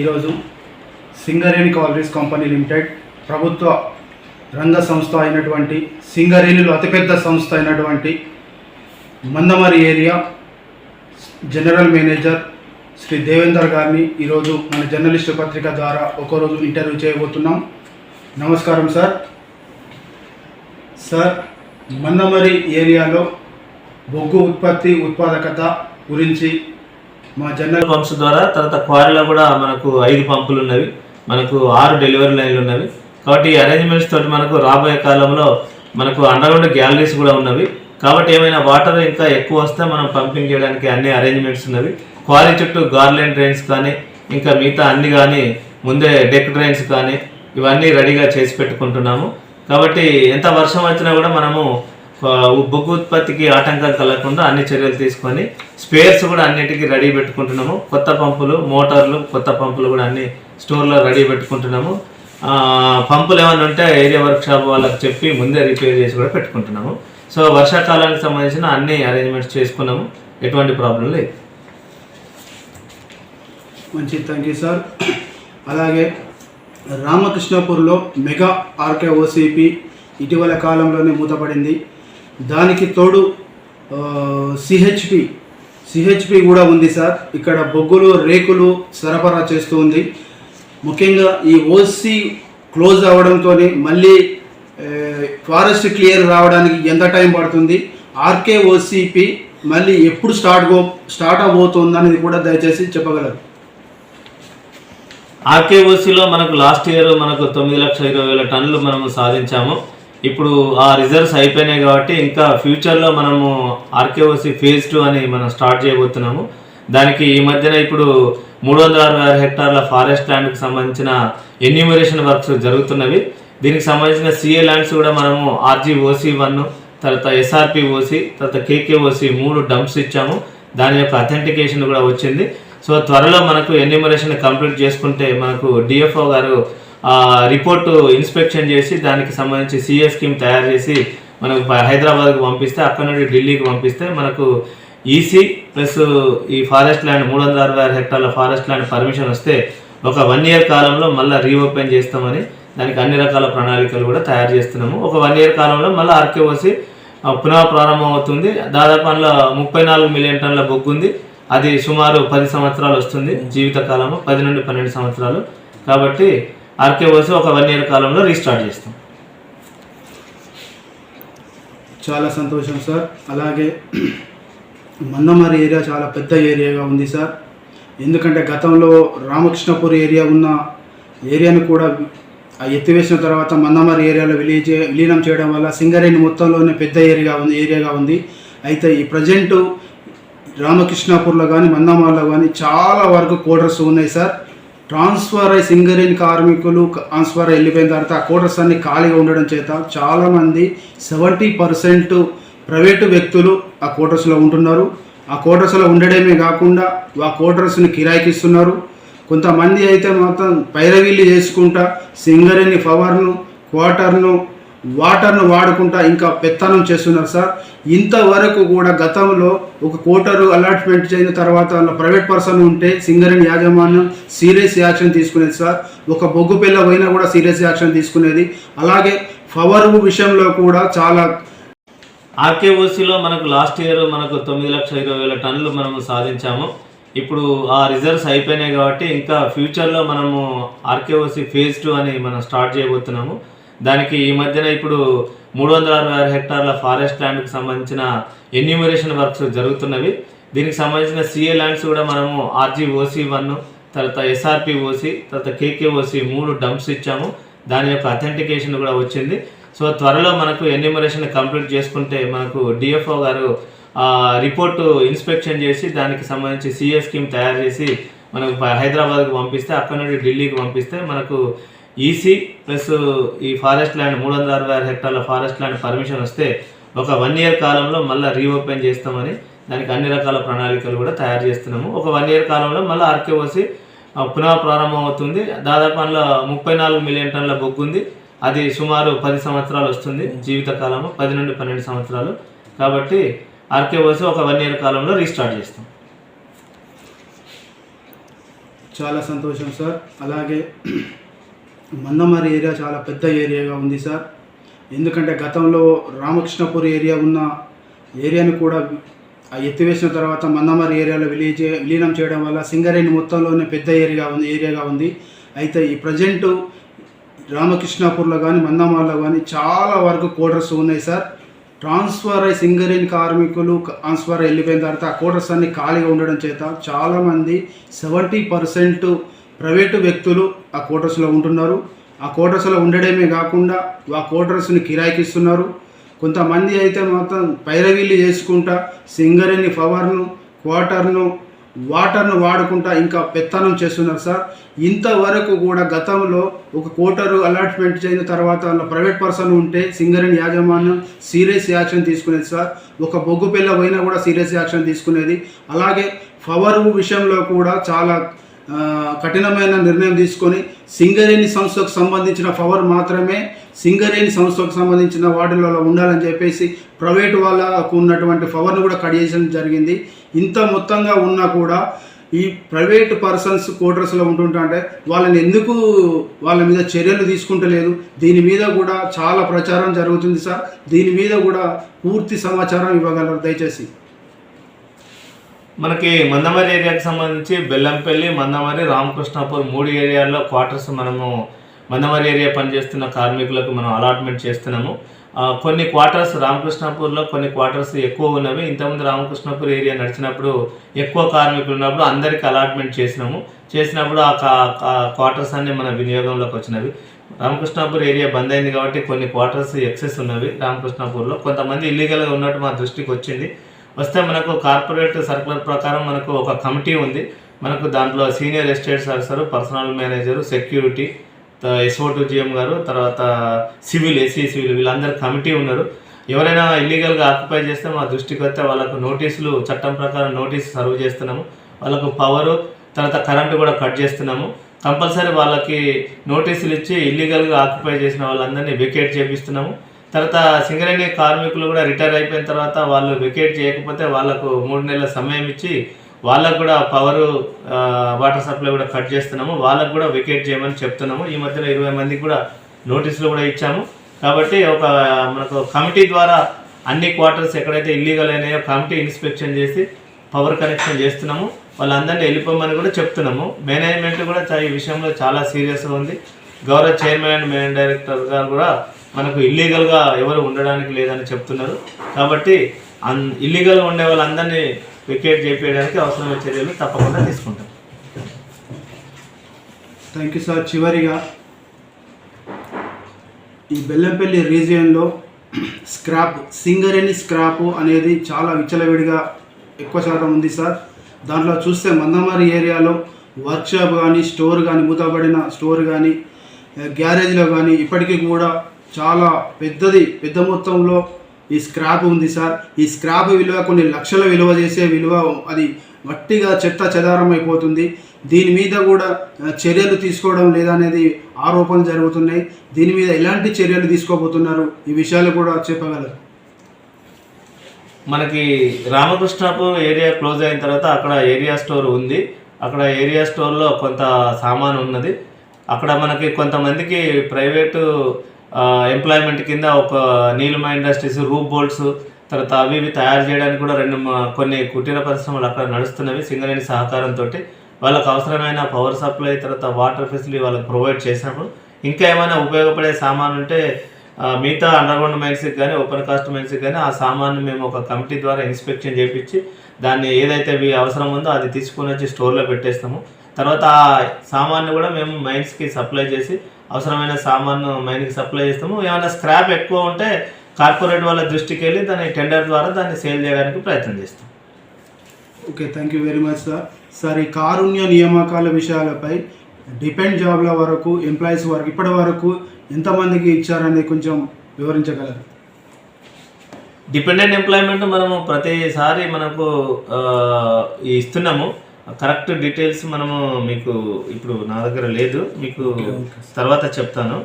ఈరోజు Singareni collieries company limited ప్రభుత్వ రంగ సంస్థ అయినటువంటి సింగరేణిలో అతిపెద్ద సంస్థ అయినటువంటి Mandamarri area general manager Shri Devender గారిని ఈరోజు మన జర్నలిస్టు పత్రిక ద్వారా ఒకరోజు ఇంటర్వ్యూ చేయబోతున్నాం. నమస్కారం సార్. సార్, మందమరి ఏరియాలో బొగ్గు ఉత్పాదకత గురించి మా జనరల్ పంప్స్ ద్వారా తర్వాత క్వారీలో కూడా మనకు 5 పంపులు ఉన్నవి, మనకు 6 డెలివరీ లైన్లు ఉన్నవి. కాబట్టి ఈ అరేంజ్మెంట్స్ తోటి మనకు రాబోయే కాలంలో మనకు అండర్గ్రౌండ్ గ్యాలరీస్ కూడా ఉన్నవి. కాబట్టి ఏమైనా వాటర్ ఇంకా ఎక్కువ వస్తే మనం పంపింగ్ చేయడానికి అన్ని అరేంజ్మెంట్స్ ఉన్నవి. క్వారీ చుట్టూ గార్లైన్ డ్రైన్స్ కానీ ఇంకా మిగతా అన్ని కానీ ముందే డెక్ డ్రైన్స్ కానీ ఇవన్నీ రెడీగా చేసి పెట్టుకుంటున్నాము. కాబట్టి ఎంత వర్షం వచ్చినా కూడా మనము బొగ్గు ఉత్పత్తికి ఆటంకాలు కలగకుండా అన్ని చర్యలు తీసుకొని స్పేర్స్ కూడా అన్నిటికీ రెడీ పెట్టుకుంటున్నాము. కొత్త పంపులు, మోటార్లు, కొత్త పంపులు కూడా అన్ని స్టోర్లో రెడీ పెట్టుకుంటున్నాము. పంపులు ఏమైనా ఉంటే ఏరియా వర్క్షాప్ వాళ్ళకి చెప్పి ముందే రిపేర్ చేసి కూడా పెట్టుకుంటున్నాము. సో వర్షాకాలానికి సంబంధించిన అన్ని అరేంజ్మెంట్స్ చేసుకున్నాము, ఎటువంటి ప్రాబ్లం లేదు. మంచి థ్యాంక్ యూ సార్. అలాగే రామకృష్ణాపూర్లో మెగా ఆర్కేఓసిపి ఇటీవల కాలంలోనే మూతపడింది. దానికి తోడు సిహెచ్పి కూడా ఉంది సార్. ఇక్కడ బొగ్గులు, రేకులు సరఫరా చేస్తూ ఉంది. ముఖ్యంగా ఈ ఓసి క్లోజ్ అవ్వడంతో మళ్ళీ ఫారెస్ట్ క్లియర్ రావడానికి ఎంత టైం పడుతుంది, ఆర్కేఓసిపి మళ్ళీ ఎప్పుడు స్టార్ట్ అవబోతుంది అనేది కూడా దయచేసి చెప్పగలరు. ఆర్కేఓసిలో మనకు లాస్ట్ ఇయర్ మనకు 9,20,000 టన్నులు మనము సాధించాము. ఇప్పుడు ఆ రిజర్వ్స్ అయిపోయినాయి కాబట్టి ఇంకా ఫ్యూచర్లో మనము ఆర్కేఓసి ఫేజ్ 2 అని మనం స్టార్ట్ చేయబోతున్నాము. దానికి ఈ మధ్యన ఇప్పుడు 366 హెక్టార్ల ఫారెస్ట్ ల్యాండ్కి సంబంధించిన ఎన్యూమరేషన్ వర్క్స్ జరుగుతున్నవి. దీనికి సంబంధించిన సిఏ ల్యాండ్స్ కూడా మనము ఆర్జీఓసి 1, తర్వాత ఎస్ఆర్పిఓసి, తర్వాత కేకేఓసి 3 డంప్స్ ఇచ్చాము. దాని యొక్క అథెంటికేషన్ కూడా వచ్చింది. సో త్వరలో మనకు ఎన్యూమరేషన్ కంప్లీట్ చేసుకుంటే మనకు డిఎఫ్ఓ గారు రిపోర్టు ఇన్స్పెక్షన్ చేసి దానికి సంబంధించి సిఏ స్కీమ్ తయారు చేసి మనకు హైదరాబాద్కు పంపిస్తే, అక్కడ నుండి ఢిల్లీకి పంపిస్తే మనకు ఈసీ ప్లస్ ఈ ఫారెస్ట్ ల్యాండ్ 366 హెక్టార్ల ఫారెస్ట్ ల్యాండ్ పర్మిషన్ వస్తే ఒక 1 year కాలంలో మళ్ళీ రీఓపెన్ చేస్తామని దానికి అన్ని రకాల ప్రణాళికలు కూడా తయారు చేస్తున్నాము. ఒక 1 year కాలంలో మళ్ళీ ఆర్కేఓసి పునః ప్రారంభం అవుతుంది. దాదాపు అందులో 34 మిలియన్ టన్నుల బొగ్గు ఉంది. అది సుమారు 10 సంవత్సరాలు వస్తుంది జీవితకాలము, 10 నుండి 12 సంవత్సరాలు. కాబట్టి ఆర్కేఓసి ఒక 1 year కాలంలో రీస్టార్ట్ చేస్తాం. చాలా సంతోషం సార్. అలాగే మందమరి ఏరియా చాలా పెద్ద ఏరియాగా ఉంది సార్. ఎందుకంటే గతంలో రామకృష్ణపూర్ ఏరియా ఉన్న ఏరియాను కూడా ఎత్తివేసిన తర్వాత మందమరి ఏరియాలో విలీనం చేయడం వల్ల సింగరేణి మొత్తంలోనే పెద్ద ఏరియాగా ఉంది. అయితే ఈ ప్రజెంటు రామకృష్ణాపూర్లో కానీ మందమరిలో కానీ చాలా వరకు క్వార్టర్స్ ఉన్నాయి సార్. ట్రాన్స్ఫర్ అయ్యి సింగరేణి కార్మికులు ట్రాన్స్ఫర్ వెళ్ళిపోయిన తర్వాత ఆ క్వార్టర్స్ అన్ని ఖాళీగా ఉండడం చేత చాలామంది 70% ప్రైవేటు వ్యక్తులు ఆ క్వార్టర్స్లో ఉంటున్నారు. ఆ క్వార్టర్స్లో ఉండడమే కాకుండా ఆ క్వార్టర్స్ని కిరాయికి ఇస్తున్నారు. కొంతమంది అయితే మొత్తం పైరవీళ్ళు చేసుకుంటా సింగరేణి పవర్ను, వాటర్ను వాడుకుంటా ఇంకా పెత్తనం చేస్తున్నారు సార్. ఇంతవరకు కూడా గతంలో ఒక క్వార్టర్ అలాట్మెంట్ చేసిన తర్వాత ప్రైవేట్ పర్సన్ ఉంటే సింగరేణి యాజమాన్యం సీరియస్ యాక్షన్ తీసుకునేది సార్. ఒక బొగ్గు పిల్ల పోయినా కూడా సీరియస్ యాక్షన్ తీసుకునేది. అలాగే పవర్ విషయంలో కూడా చాలా ఆర్కేఓసిలో మనకు లాస్ట్ ఇయర్ మనకు 9,20,000 టన్నులు మనము సాధించాము. ఇప్పుడు ఆ రిజర్వ్స్ అయిపోయినాయి కాబట్టి ఇంకా ఫ్యూచర్లో మనము ఆర్కేఓసి ఫేజ్ 2 అని మనం స్టార్ట్ చేయబోతున్నాము. దానికి ఈ మధ్యన ఇప్పుడు 366 హెక్టార్ల ఫారెస్ట్ ల్యాండ్కి సంబంధించిన ఎన్యూమరేషన్ వర్క్స్ జరుగుతున్నవి. దీనికి సంబంధించిన సిఏ ల్యాండ్స్ కూడా మనము ఆర్జీఓసి 1, తర్వాత ఎస్ఆర్పిఓసి, తర్వాత కేకేఓసి 3 డంప్స్ ఇచ్చాము. దాని యొక్క అథెంటికేషన్ కూడా వచ్చింది. సో త్వరలో మనకు ఎన్యూమరేషన్ కంప్లీట్ చేసుకుంటే మనకు డిఎఫ్ఓ గారు రిపోర్టు ఇన్స్పెక్షన్ చేసి దానికి సంబంధించి సిఏ స్కీమ్ తయారు చేసి మనకు హైదరాబాద్కు పంపిస్తే, అక్కడ నుండి ఢిల్లీకి పంపిస్తే మనకు ఈసీ ప్లస్ ఈ ఫారెస్ట్ ల్యాండ్ 366 హెక్టార్ల ఫారెస్ట్ ల్యాండ్ పర్మిషన్ వస్తే ఒక 1 year కాలంలో మళ్ళీ రీఓపెన్ చేస్తామని దానికి అన్ని రకాల ప్రణాళికలు కూడా తయారు చేస్తున్నాము. ఒక 1 year కాలంలో మళ్ళీ ఆర్కేఓసి పునః ప్రారంభం అవుతుంది. దాదాపు అందులో 34 మిలియన్ టన్నుల బొగ్గు ఉంది. అది సుమారు 10 సంవత్సరాలు వస్తుంది జీవితకాలము, 10 నుండి 12 సంవత్సరాలు. కాబట్టి ఆర్కేఓసి ఒక 1 year కాలంలో రీస్టార్ట్ చేస్తాం. చాలా సంతోషం సార్. అలాగే మందమరి ఏరియా చాలా పెద్ద ఏరియాగా ఉంది సార్. ఎందుకంటే గతంలో రామకృష్ణపూర్ ఏరియా ఉన్న ఏరియాని కూడా ఎత్తివేసిన తర్వాత మందమరి ఏరియాలో విలీనం చేయడం వల్ల సింగరేణి మొత్తంలోనే పెద్ద ఏరియాగా ఉంది. అయితే ఈ ప్రజెంటు రామకృష్ణాపూర్లో కానీ మందమరిలో కానీ చాలా వరకు క్వార్టర్స్ ఉన్నాయి సార్. ట్రాన్స్ఫర్ అయ్యి సింగరేణి కార్మికులు ట్రాన్స్ఫర్ వెళ్ళిపోయిన తర్వాత ఆ క్వార్టర్స్ అన్ని ఖాళీగా ఉండడం చేత చాలామంది 70% ప్రైవేటు వ్యక్తులు ఆ క్వార్టర్స్లో ఉంటున్నారు. ఆ క్వార్టర్స్లో ఉండడమే కాకుండా ఆ క్వార్టర్స్ని కిరాయికి ఇస్తున్నారు. కొంతమంది అయితే మాత్రం పైరవీళ్ళు చేసుకుంటా సింగరేణి పవర్ను క్వార్టర్ను వాటర్ను వాడుకుంటా ఇంకా పెత్తనం చేస్తున్నారు సార్. ఇంతవరకు కూడా గతంలో ఒక క్వార్టరు అలాట్మెంట్ చేసిన తర్వాత ప్రైవేట్ పర్సన్ ఉంటే సింగరేణి యాజమాన్యం సీరియస్ యాక్షన్ తీసుకునేది సార్. ఒక బొగ్గు పిల్ల పోయినా కూడా సీరియస్ యాక్షన్ తీసుకునేది. అలాగే పవర్ విషయంలో కూడా చాలా కఠినమైన నిర్ణయం తీసుకొని సింగరేణి సంస్థకు సంబంధించిన పవర్ మాత్రమే సింగరేణి సంస్థకు సంబంధించిన వాటిలలో ఉండాలని చెప్పేసి ప్రైవేటు వాళ్ళకు ఉన్నటువంటి పవర్ను కూడా కట్ చేయడం జరిగింది. ఇంత మొత్తంగా ఉన్నా కూడా ఈ ప్రైవేట్ పర్సన్స్ క్వార్టర్స్లో ఉంటుంటే వాళ్ళని ఎందుకు వాళ్ళ మీద చర్యలు తీసుకుంటలేదు? దీని మీద కూడా చాలా ప్రచారం జరుగుతుంది సార్. దీని మీద కూడా పూర్తి సమాచారం ఇవ్వగలరు దయచేసి. మనకి మందమరి ఏరియాకి సంబంధించి బెల్లంపల్లి, మందమరి, రామకృష్ణాపూర్ 3 ఏరియాల్లో క్వార్టర్స్ మనము మందమరి ఏరియా పనిచేస్తున్న కార్మికులకు మనం అలాట్మెంట్ చేస్తున్నాము. కొన్ని క్వార్టర్స్ రామకృష్ణాపూర్లో కొన్ని క్వార్టర్స్ ఎక్కువ ఉన్నవి. ఇంతకుముందు రామకృష్ణాపూర్ ఏరియా నడిచినప్పుడు ఎక్కువ కార్మికులు ఉన్నప్పుడు అందరికీ అలాట్మెంట్ చేసినప్పుడు ఆ క్వార్టర్స్ అన్నీ మన వినియోగంలోకి వచ్చినవి. రామకృష్ణాపూర్ ఏరియా బంద్ అయింది కాబట్టి కొన్ని క్వార్టర్స్ ఎక్సెస్ ఉన్నవి రామకృష్ణాపూర్లో. కొంతమంది ఇల్లీగల్గా ఉన్నట్టు మా దృష్టికి వచ్చింది. వస్తే మనకు కార్పొరేట్ సర్కులర్ ప్రకారం మనకు ఒక కమిటీ ఉంది. మనకు దాంట్లో senior estates officer, personal manager, security, SO2 GM గారు, తర్వాత సివిల్, SC సివిల్ వీళ్ళందరూ కమిటీ ఉన్నారు. ఎవరైనా ఇల్లీగల్గా ఆక్యుపై చేస్తే మా దృష్టికి వస్తే వాళ్ళకు నోటీసులు చట్టం ప్రకారం నోటీసు సర్వ్ చేస్తున్నాము. వాళ్ళకు పవరు తర్వాత కరెంటు కూడా కట్ చేస్తున్నాము. కంపల్సరీ వాళ్ళకి నోటీసులు ఇచ్చి ఇల్లీగల్గా ఆక్యుపై చేసిన వాళ్ళందరినీ వెకేట్ చేపిస్తున్నాము. తర్వాత సింగరేణి కార్మికులు కూడా రిటైర్ అయిపోయిన తర్వాత వాళ్ళు వెకేట్ చేయకపోతే వాళ్ళకు 3 నెలల సమయం ఇచ్చి వాళ్ళకు కూడా పవరు వాటర్ సప్లై కూడా కట్ చేస్తున్నాము. వాళ్ళకు కూడా వెకేట్ చేయమని చెప్తున్నాము. ఈ మధ్యలో 20 మందికి కూడా నోటీసులు కూడా ఇచ్చాము. కాబట్టి మనకు కమిటీ ద్వారా అన్ని క్వార్టర్స్ ఎక్కడైతే ఇల్లీగల్ అయినాయో కమిటీ ఇన్స్పెక్షన్ చేసి పవర్ కనెక్షన్ చేస్తున్నాము. వాళ్ళందరినీ వెళ్ళిపోమని కూడా చెప్తున్నాము. మేనేజ్మెంట్ కూడా ఈ విషయంలో చాలా సీరియస్గా ఉంది. గౌరవ చైర్మన్ అండ్ మెయిన్ డైరెక్టర్ గారు కూడా మనకు ఇల్లీగల్గా ఎవరు ఉండడానికి లేదని చెప్తున్నారు. కాబట్టి ఇల్లీగల్గా ఉండే వాళ్ళందరినీ వికెట్ చేయించడానికి అవసరమైన చర్యలు తప్పకుండా తీసుకుంటాం. Thank you sir. చివరిగా ఈ బెల్లంపల్లి రీజియన్లో సింగరేణి స్క్రాప్ అనేది చాలా విచ్చలవిడిగా ఎక్కువ శాతం ఉంది సార్. దాంట్లో చూస్తే మందమరి ఏరియాలో వర్క్షాప్ కానీ స్టోర్ కానీ మూతపడిన స్టోర్ కానీ గ్యారేజ్లో కానీ ఇప్పటికీ కూడా చాలా పెద్ద మొత్తంలో ఈ స్క్రాప్ ఉంది సార్. ఈ స్క్రాప్ విలువ కొన్ని లక్షల విలువ చేసే విలువ అది వట్టిగా చెత్త చెదారం అయిపోతుంది. దీని మీద కూడా చర్యలు తీసుకోవడం లేదనేది ఆరోపణలు జరుగుతున్నాయి. దీని మీద ఎలాంటి చర్యలు తీసుకోబోతున్నారు? ఈ విషయాలు కూడా చెప్పగలరు. మనకి రామకృష్ణాపూర్ ఏరియా క్లోజ్ అయిన తర్వాత అక్కడ ఏరియా స్టోర్ ఉంది. అక్కడ ఏరియా స్టోర్లో కొంత సామాను ఉన్నది. అక్కడ మనకి కొంతమందికి ప్రైవేటు ఎంప్లాయ్మెంట్ కింద ఒక నీలిమా ఇండస్ట్రీస్, రూప్ బోల్ట్స్ తర్వాత అవి తయారు చేయడానికి కూడా కొన్ని కుటీర పరిశ్రమలు అక్కడ నడుస్తున్నవి సింగరేణి సహకారంతో. వాళ్ళకు అవసరమైన పవర్ సప్లై తర్వాత వాటర్ ఫెసిలిటీ వాళ్ళకి ప్రొవైడ్ చేసినప్పుడు ఇంకా ఏమైనా ఉపయోగపడే సామాను ఉంటే మిగతా అండర్గ్రౌండ్ మైన్స్కి కానీ ఓపెన్ కాస్ట్ మైన్స్కి కానీ ఆ సామాన్ని మేము ఒక కమిటీ ద్వారా ఇన్స్పెక్షన్ చేయించి దాన్ని ఏదైతే అవసరం ఉందో అది తీసుకొని వచ్చి స్టోర్లో పెట్టేస్తాము. తర్వాత ఆ సామాన్ని కూడా మేము మైన్స్కి సప్లై చేసి అవసరమైన సామాను మైన్కి సప్లై చేస్తాము. ఏమైనా స్క్రాప్ ఎక్కువ ఉంటే కార్పొరేట్ వాళ్ళ దృష్టికి వెళ్ళి దాన్ని టెండర్ ద్వారా దాన్ని సేల్ చేయడానికి ప్రయత్నం చేస్తాం. Okay, thank you very much sir. Sir, ఈ కారుణ్య నియామకాల విషయాలపై డిపెండ్ జాబ్ల వరకు ఎంప్లాయీస్ వరకు ఇప్పటి వరకు ఎంతమందికి ఇచ్చారని కొంచెం వివరించగలరు? డిపెండెంట్ ఎంప్లాయ్మెంట్ మనము ప్రతిసారి మనకు ఇస్తున్నాము. కరెక్ట్ డీటెయిల్స్ మనము మీకు ఇప్పుడు నా దగ్గర లేదు, మీకు తర్వాత చెప్తాను.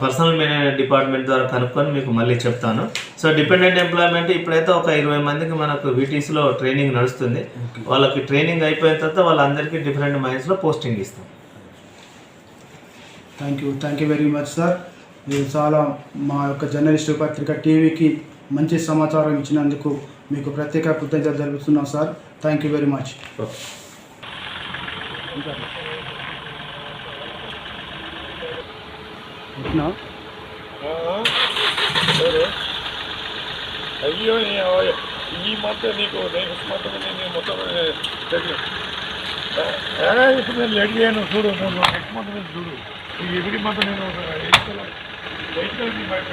పర్సనల్ మేనేజ్మెంట్ డిపార్ట్మెంట్ ద్వారా కనుక్కొని మీకు మళ్ళీ చెప్తాను. సో డిపెండెంట్ ఎంప్లాయ్మెంట్ ఇప్పుడైతే ఒక 20 మందికి మనకు వీటీసీలో ట్రైనింగ్ నడుస్తుంది. వాళ్ళకి ట్రైనింగ్ అయిపోయిన తర్వాత వాళ్ళందరికీ డిఫరెంట్ మైన్స్లో పోస్టింగ్ ఇస్తాం. Thank you very much sir. మీరు చాలా మా యొక్క జర్నలిస్ట్ పత్రిక టీవీకి మంచి సమాచారం ఇచ్చినందుకు మీకు ప్రత్యేక కృతజ్ఞతలు తెలుపుతున్నాం sir. Thank you very much. అయ్యో ఈ మాత్రం నీకు నెక్స్ట్ మాత్రం నేను మొత్తం ఇప్పుడు నేను రెడీ అయ్యాను చూడు. నేను నెక్స్ట్ మాత్రం చూడు. ఈ ఎవ్రీ మాత్రం నేను పెట్టేస్తాను.